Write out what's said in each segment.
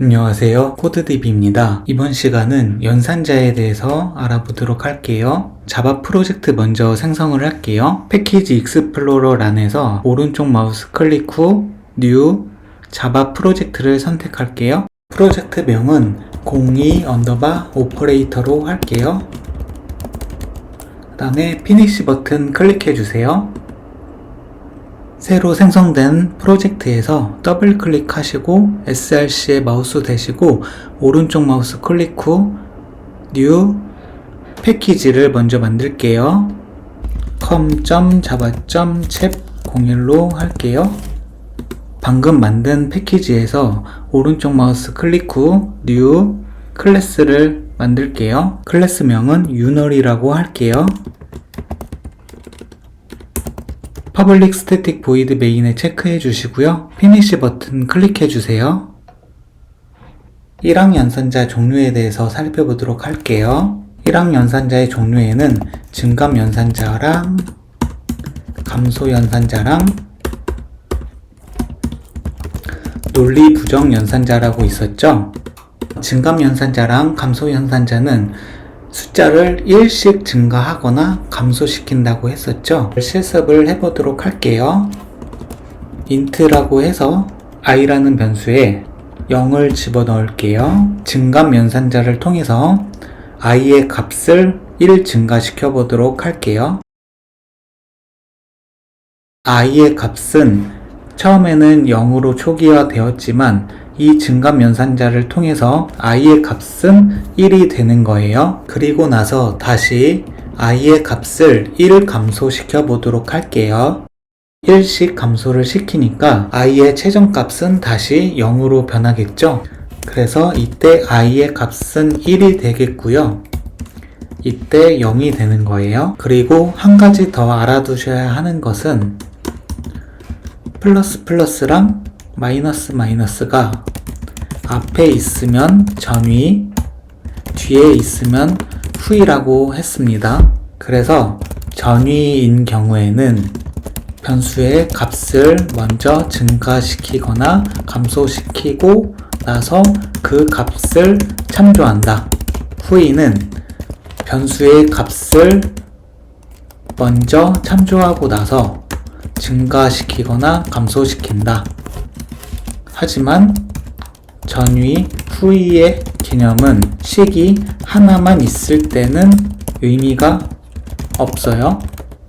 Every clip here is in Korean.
안녕하세요. 코드DB입니다. 이번 시간은 연산자에 대해서 알아보도록 할게요. 자바 프로젝트 먼저 생성을 할게요. 패키지 익스플로러 란에서 오른쪽 마우스 클릭 후 뉴 자바 프로젝트를 선택할게요. 프로젝트 명은 02 언더바 오퍼레이터로 할게요. 그 다음에 피니시 버튼 클릭해 주세요. 새로 생성된 프로젝트에서 더블 클릭하시고 src에 마우스 대시고 오른쪽 마우스 클릭 후 뉴 패키지를 먼저 만들게요. com.java.chep01로 할게요. 방금 만든 패키지에서 오른쪽 마우스 클릭 후 뉴 클래스를 만들게요. 클래스명은 유널이라고 할게요. Public Static Void Main에 체크해 주시고요. 피니시 버튼 클릭해 주세요. 1항 연산자 종류에 대해서 살펴보도록 할게요. 1항 연산자의 종류에는 증감 연산자랑 감소 연산자랑 논리 부정 연산자라고 있었죠. 증감 연산자랑 감소 연산자는 숫자를 1씩 증가하거나 감소시킨다고 했었죠. 실습을 해보도록 할게요. int라고 해서 i라는 변수에 0을 집어넣을게요. 증감 연산자를 통해서 i의 값을 1 증가시켜 보도록 할게요. i의 값은 처음에는 0으로 초기화 되었지만 이 증감 연산자를 통해서 i의 값은 1이 되는 거예요. 그리고 나서 다시 i의 값을 1 감소시켜 보도록 할게요. 1씩 감소를 시키니까 i의 최종값은 다시 0으로 변하겠죠. 그래서 이때 i의 값은 1이 되겠고요. 이때 0이 되는 거예요. 그리고 한 가지 더 알아두셔야 하는 것은 플러스 플러스랑 마이너스 마이너스가 앞에 있으면 전위, 뒤에 있으면 후이라고 했습니다. 그래서 전위인 경우에는 변수의 값을 먼저 증가시키거나 감소시키고 나서 그 값을 참조한다. 후이는 변수의 값을 먼저 참조하고 나서 증가시키거나 감소시킨다. 하지만 전위, 후이의 개념은 식이 하나만 있을 때는 의미가 없어요.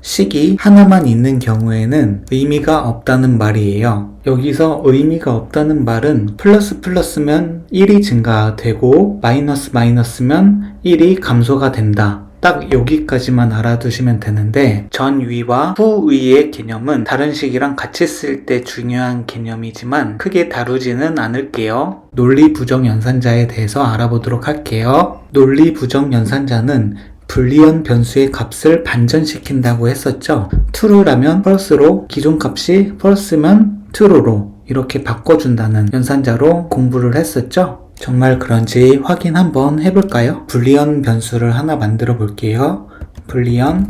식이 하나만 있는 경우에는 의미가 없다는 말이에요. 여기서 의미가 없다는 말은 플러스 플러스면 1이 증가되고 마이너스 마이너스면 1이 감소가 된다. 딱 여기까지만 알아두시면 되는데 전위와 후위의 개념은 다른 식이랑 같이 쓸 때 중요한 개념이지만 크게 다루지는 않을게요. 논리 부정 연산자에 대해서 알아보도록 할게요. 논리 부정 연산자는 불리언 변수의 값을 반전시킨다고 했었죠. true라면 false로, 기존 값이 false면 true로 이렇게 바꿔준다는 연산자로 공부를 했었죠. 정말 그런지 확인 한번 해볼까요? 불리언 변수를 하나 만들어 볼게요. 불리언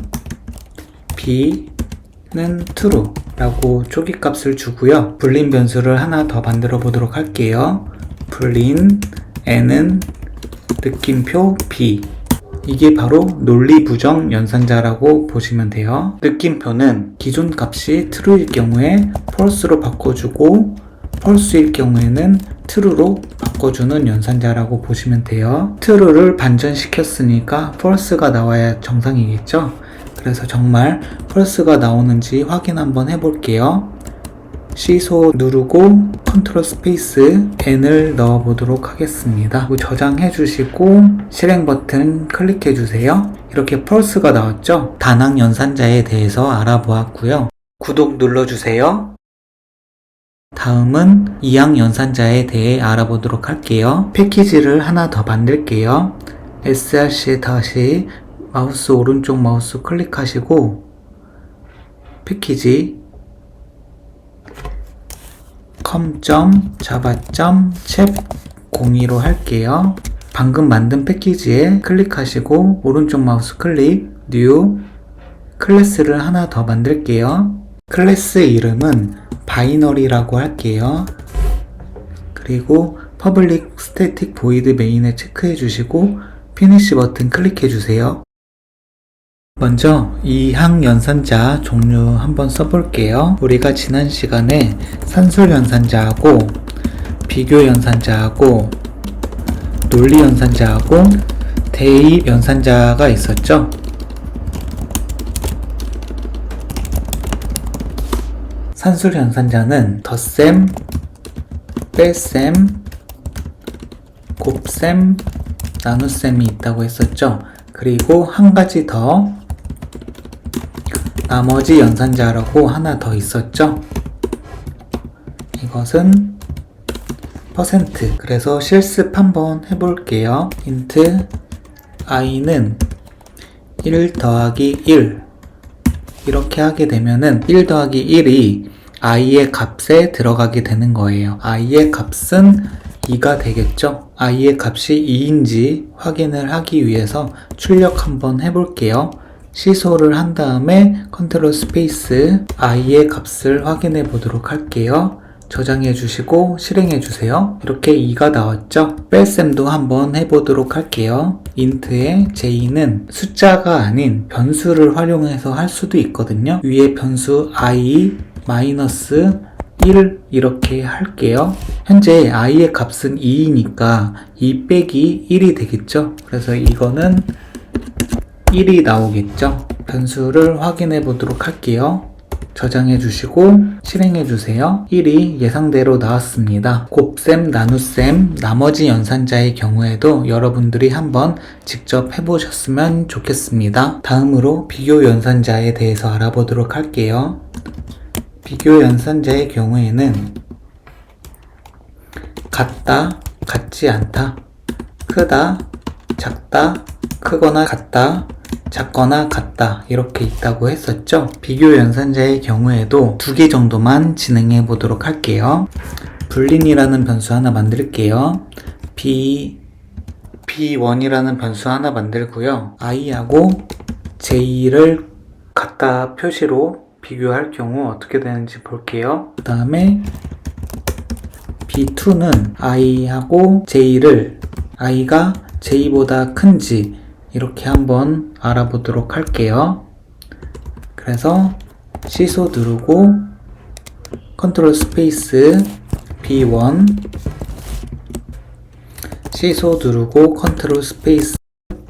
b는 true 라고 초기값을 주고요. 불린 변수를 하나 더 만들어 보도록 할게요. 불린 n은 느낌표 b. 이게 바로 논리 부정 연산자라고 보시면 돼요. 느낌표는 기존 값이 true일 경우에 false로 바꿔주고 false일 경우에는 true로 바꿔주는 연산자라고 보시면 돼요. true를 반전시켰으니까 false가 나와야 정상이겠죠? 그래서 정말 false가 나오는지 확인 한번 해볼게요. 시소 누르고 컨트롤 스페이스 n을 넣어 보도록 하겠습니다. 저장해 주시고 실행 버튼 클릭해 주세요. 이렇게 false가 나왔죠? 다항 연산자에 대해서 알아보았고요. 구독 눌러주세요. 다음은 2항 연산자에 대해 알아보도록 할게요. 패키지를 하나 더 만들게요. src에 다시 마우스 오른쪽 마우스 클릭하시고 패키지 com.java.chep02로 할게요. 방금 만든 패키지에 클릭하시고 오른쪽 마우스 클릭 뉴 클래스를 하나 더 만들게요. 클래스 이름은 바이너리라고 할게요. 그리고 public static void main에 체크해 주시고 finish 버튼 클릭해 주세요. 먼저 이 항연산자 종류 한번 써볼게요. 우리가 지난 시간에 산술연산자하고 비교연산자하고 논리연산자하고 대입연산자가 있었죠. 산술연산자는 덧셈, 뺄셈, 곱셈, 나눗셈이 있다고 했었죠. 그리고 한 가지 더 나머지 연산자라고 하나 더 있었죠. 이것은 퍼센트. 그래서 실습 한번 해볼게요. int i는 1 더하기 1 이렇게 하게 되면은 1 더하기 1이 i의 값에 들어가게 되는 거예요. i의 값은 2가 되겠죠. i의 값이 2인지 확인을 하기 위해서 출력 한번 해볼게요. 시소를 한 다음에 컨트롤 스페이스 i의 값을 확인해 보도록 할게요. 저장해 주시고 실행해 주세요. 이렇게 2가 나왔죠. 뺄셈도 한번 해보도록 할게요. int의 j는 숫자가 아닌 변수를 활용해서 할 수도 있거든요. 위에 변수 i 마이너스 1 이렇게 할게요. 현재 i의 값은 2이니까 2 빼기 1이 되겠죠. 그래서 이거는 1이 나오겠죠. 변수를 확인해 보도록 할게요. 저장해 주시고 실행해 주세요. 1이 예상대로 나왔습니다. 곱셈, 나눗셈, 나머지 연산자의 경우에도 여러분들이 한번 직접 해보셨으면 좋겠습니다. 다음으로 비교 연산자에 대해서 알아보도록 할게요. 비교 연산자의 경우에는 같다, 같지 않다, 크다, 작다, 크거나 같다, 작거나 같다 이렇게 있다고 했었죠. 비교 연산자의 경우에도 2개 정도만 진행해 보도록 할게요. 불린이라는 변수 하나 만들게요. b1이라는 변수 하나 만들고요. i하고 j를 같다 표시로 비교할 경우 어떻게 되는지 볼게요. 그 다음에 b2는 i하고 j를 i가 j보다 큰지 이렇게 한번 알아보도록 할게요. 그래서 시소 누르고 컨트롤 스페이스 b1 시소 누르고 컨트롤 스페이스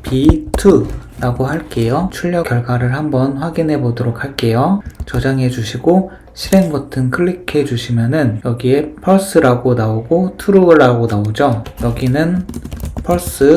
b2 라고 할게요. 출력 결과를 한번 확인해 보도록 할게요. 저장해 주시고 실행 버튼 클릭해 주시면은 여기에 false라고 나오고 true라고 나오죠. 여기는 false,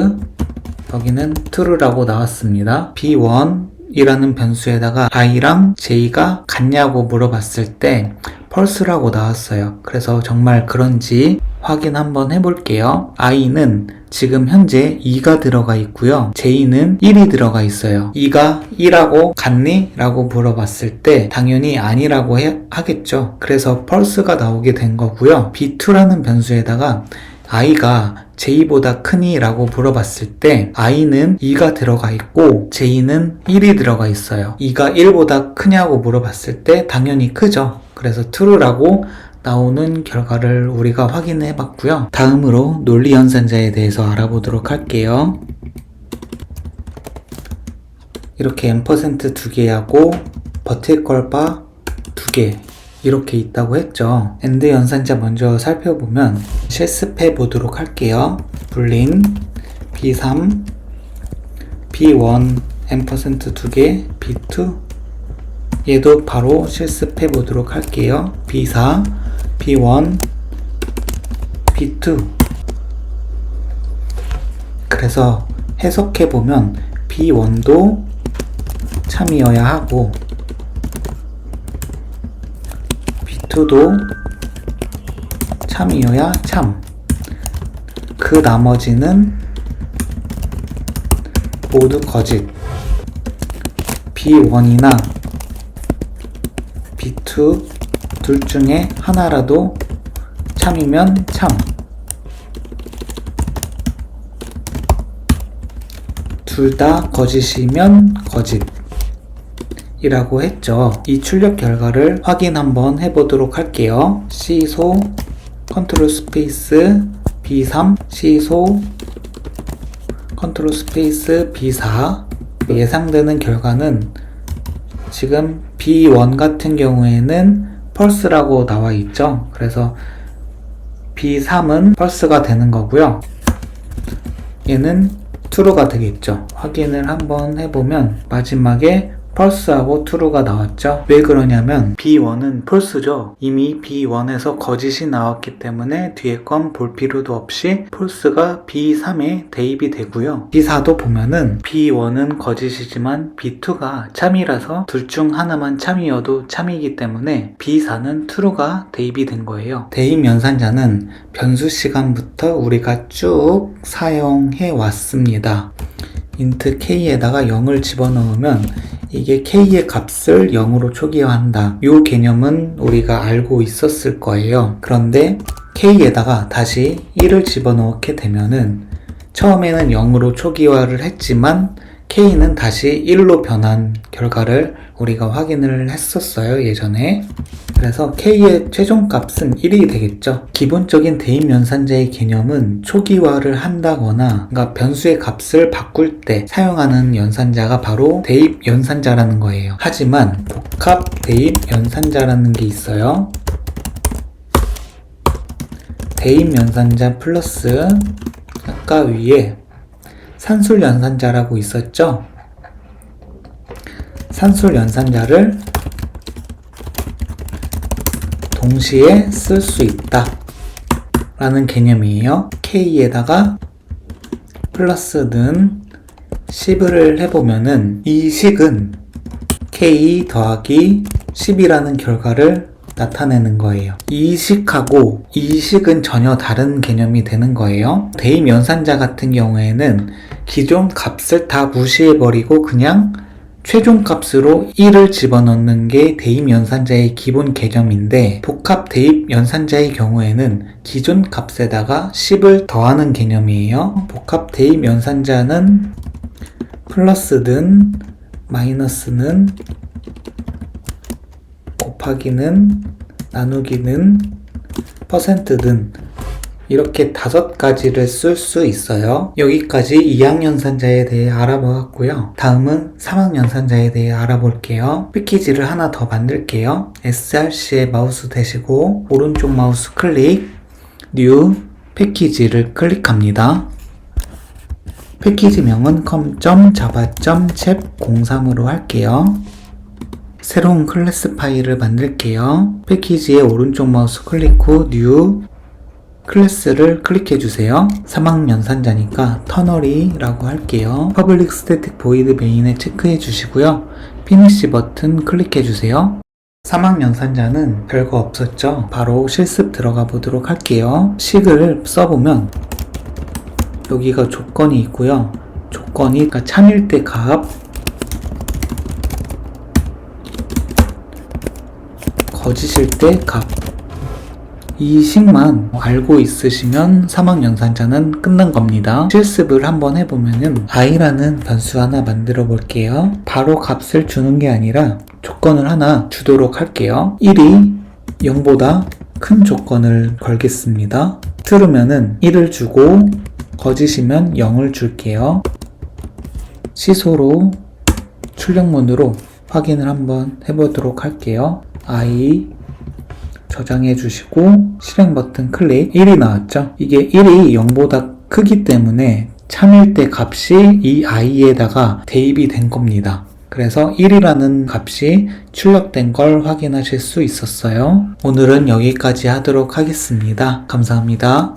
여기는 true라고 나왔습니다. b1이라는 변수에다가 i랑 j가 같냐고 물어봤을 때 false라고 나왔어요. 그래서 정말 그런지 확인 한번 해볼게요. i는 지금 현재 2가 들어가 있고요. j는 1이 들어가 있어요. 2가 1하고 같니? 라고 물어봤을 때 당연히 아니라고 하겠죠. 그래서 false가 나오게 된 거고요. b2라는 변수에다가 i가 j보다 크니? 라고 물어봤을 때 i는 2가 들어가 있고 j는 1이 들어가 있어요. 2가 1보다 크냐고 물어봤을 때 당연히 크죠. 그래서 true라고 나오는 결과를 우리가 확인해 봤고요. 다음으로 논리연산자에 대해서 알아보도록 할게요. 이렇게 %% 2개하고 버티컬 바 2개 이렇게 있다고 했죠. AND 연산자 먼저 살펴보면 실습해 보도록 할게요. 불린 B3 B1 %% 2개 B2 얘도 바로 실습해 보도록 할게요. B4 B1 B2 그래서 해석해 보면 B1도 참이어야 하고 B2도 참이어야 참. 그 나머지는 모두 거짓. B1이나 B2 둘 중에 하나라도 참이면 참. 둘 다 거짓이면 거짓. 이라고 했죠. 이 출력 결과를 확인 한번 해보도록 할게요. 시소 컨트롤 스페이스 B3, 시소, 컨트롤 스페이스 B4. 예상되는 결과는 지금 B1 같은 경우에는 펄스라고 나와 있죠. 그래서 B3은 펄스가 되는 거고요. 얘는 true가 되겠죠. 확인을 한번 해보면 마지막에 펄스하고 true가 나왔죠. 왜 그러냐면 B1은 false죠. 이미 B1에서 거짓이 나왔기 때문에 뒤에 건 볼 필요도 없이 false가 B3에 대입이 되고요. B4도 보면은 B1은 거짓이지만 B2가 참이라서 둘 중 하나만 참이어도 참이기 때문에 B4는 true가 대입이 된 거예요. 대입 연산자는 변수 시간부터 우리가 쭉 사용해 왔습니다. int k에다가 0을 집어넣으면 이게 k의 값을 0으로 초기화한다. 이 개념은 우리가 알고 있었을 거예요. 그런데 k에다가 다시 1을 집어넣게 되면은 처음에는 0으로 초기화를 했지만 k는 다시 1로 변한 결과를 우리가 확인을 했었어요, 예전에. 그래서 k의 최종값은 1이 되겠죠. 기본적인 대입 연산자의 개념은 초기화를 한다거나 그러니까 변수의 값을 바꿀 때 사용하는 연산자가 바로 대입 연산자라는 거예요. 하지만 복합 대입 연산자라는 게 있어요. 대입 연산자 플러스 아까 위에 산술 연산자라고 있었죠? 산술 연산자를 동시에 쓸 수 있다 라는 개념이에요. k에다가 플러스는 10을 해보면은 이 식은 k 더하기 10이라는 결과를 나타내는 거예요. 이 식하고 이 식은 전혀 다른 개념이 되는 거예요. 대입 연산자 같은 경우에는 기존 값을 다 무시해버리고 그냥 최종 값으로 1을 집어넣는 게 대입 연산자의 기본 개념인데 복합 대입 연산자의 경우에는 기존 값에다가 10을 더하는 개념이에요. 복합 대입 연산자는 플러스는 마이너스는 곱하기는 나누기는 퍼센트는 이렇게 5가지를 쓸 수 있어요. 여기까지 2학년산자에 대해 알아보았고요. 다음은 3학년산자에 대해 알아볼게요. 패키지를 하나 더 만들게요. src에 마우스 대시고 오른쪽 마우스 클릭, 뉴 패키지를 클릭합니다. 패키지명은 com.java.chep03으로 할게요. 새로운 클래스 파일을 만들게요. 패키지의 오른쪽 마우스 클릭 후 뉴 클래스를 클릭해주세요. 3학년산자니까 터널이라고 할게요. Public Static Void Main에 체크해주시고요. 피니시 버튼 클릭해주세요. 3학년산자는 별거 없었죠? 바로 실습 들어가 보도록 할게요. 식을 써보면 여기가 조건이 있고요. 조건이 참일 때 값, 거짓일 때 값. 이 식만 알고 있으시면 3학년산자는 끝난 겁니다. 실습을 한번 해보면은 i라는 변수 하나 만들어 볼게요. 바로 값을 주는 게 아니라 조건을 하나 주도록 할게요. 1이 0보다 큰 조건을 걸겠습니다. true면은 1을 주고 거짓이면 0을 줄게요. 시소로 출력문으로 확인을 한번 해보도록 할게요. i 저장해 주시고 실행 버튼 클릭. 1이 나왔죠? 이게 1이 0보다 크기 때문에 참일 때 값이 이 i에다가 대입이 된 겁니다. 그래서 1이라는 값이 출력된 걸 확인하실 수 있었어요. 오늘은 여기까지 하도록 하겠습니다. 감사합니다.